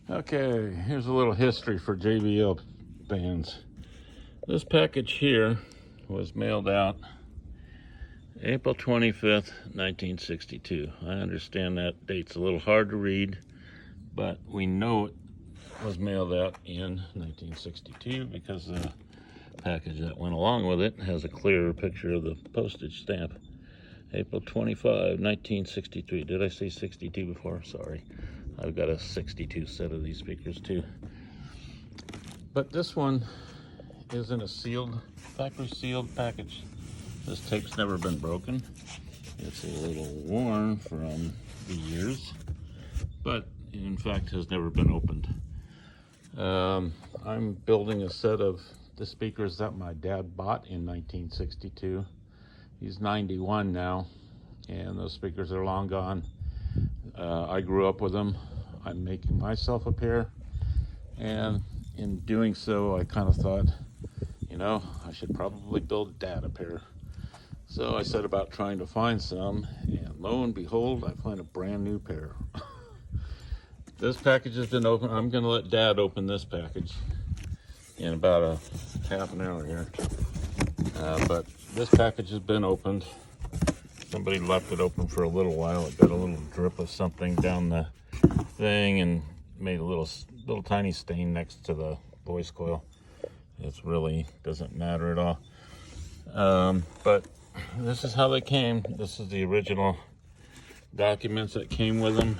Okay, here's a little history for JBL fans. This package here was mailed out April 25th, 1962. I understand that date's a little hard to read, but we know it was mailed out in 1962 because the package that went along with it has a clearer picture of the postage stamp. April 25, 1963. Did I say 62 before? Sorry. I've got a 62 set of these speakers too. But this one is in a factory sealed package. This tape's never been broken. It's a little worn from the years, but in fact has never been opened. I'm building a set of the speakers that my dad bought in 1962. He's 91 now, and those speakers are long gone. I grew up with them. I'm making myself a pair, and in doing so, I kind of thought, I should probably build Dad a pair. So I set about trying to find some, and lo and behold, I find a brand new pair. This package has been opened. I'm going to let Dad open this package in about a half an hour here. But this package has been opened. Somebody left it open for a little while. It got a little drip of something down the thing and made a little tiny stain next to the voice coil. It really doesn't matter at all. But this is how they came. This is the original documents that came with them.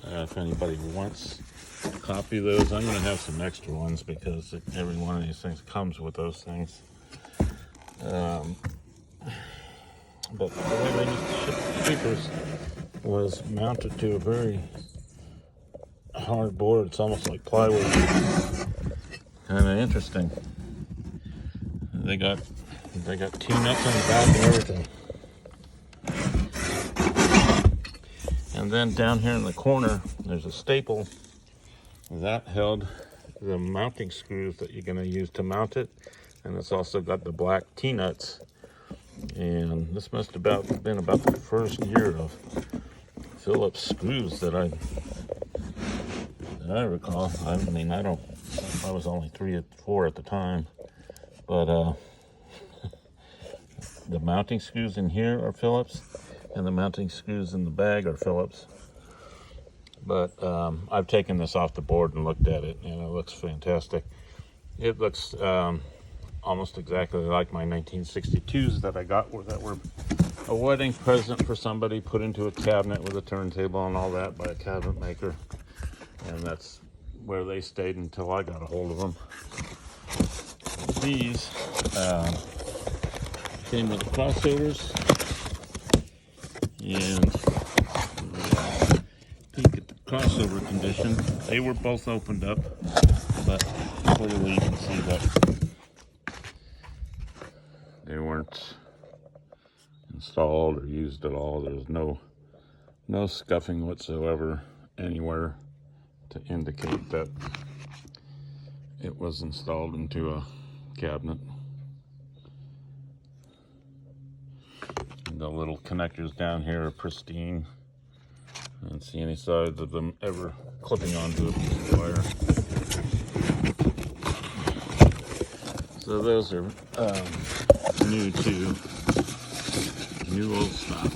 If anybody wants a copy of those, I'm going to have some extra ones because every one of these things comes with those things. But the way they used to ship speakers was mounted to a very hard board. It's almost like plywood. Kind of interesting. They got 2 nuts on the back and everything. And then down here in the corner, there's a staple that held the mounting screws that you're going to use to mount it. And it's also got the black T-nuts. And this must have been about the first year of Phillips screws that I recall. I was only 3 or 4 at the time, but the mounting screws in here are Phillips, and the mounting screws in the bag are Phillips. But I've taken this off the board and looked at it, and it looks fantastic. It looks almost exactly like my 1962s that I got that were a wedding present for somebody, put into a cabinet with a turntable and all that by a cabinet maker. And that's where they stayed until I got a hold of them. These came with the crossovers, and peek at the crossover condition. They were both opened up, but clearly you can see that they weren't installed or used at all. There's no scuffing whatsoever anywhere to indicate that it was installed into a cabinet. And the little connectors down here are pristine. I don't see any signs of them ever clipping onto a piece of wire. So those are new old stock. 2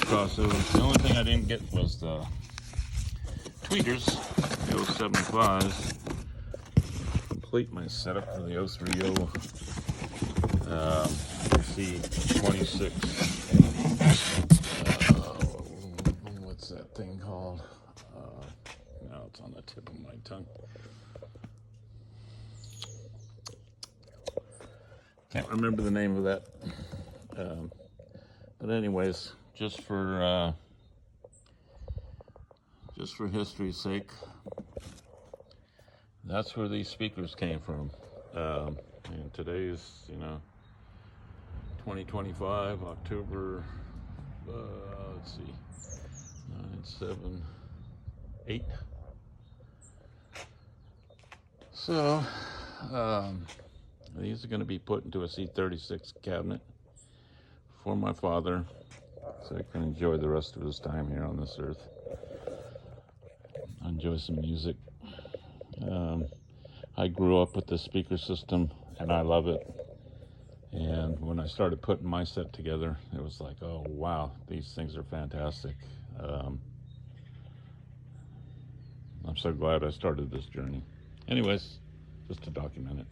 crossovers. The only thing I didn't get was the tweeters, the 075s. Complete my setup for the 030 C26. What's that thing called? Now it's on the tip of my tongue. Can't remember the name of that. But anyways, just for history's sake, that's where these speakers came from. And today's, 2025, October, let's see, 9, 7, 8. So, these are going to be put into a C36 cabinet for my father, so he can enjoy the rest of his time here on this earth. enjoy some music. I grew up with this speaker system, and I love it. And when I started putting my set together, it was like, oh, wow, these things are fantastic. I'm so glad I started this journey. Anyways, just to document it.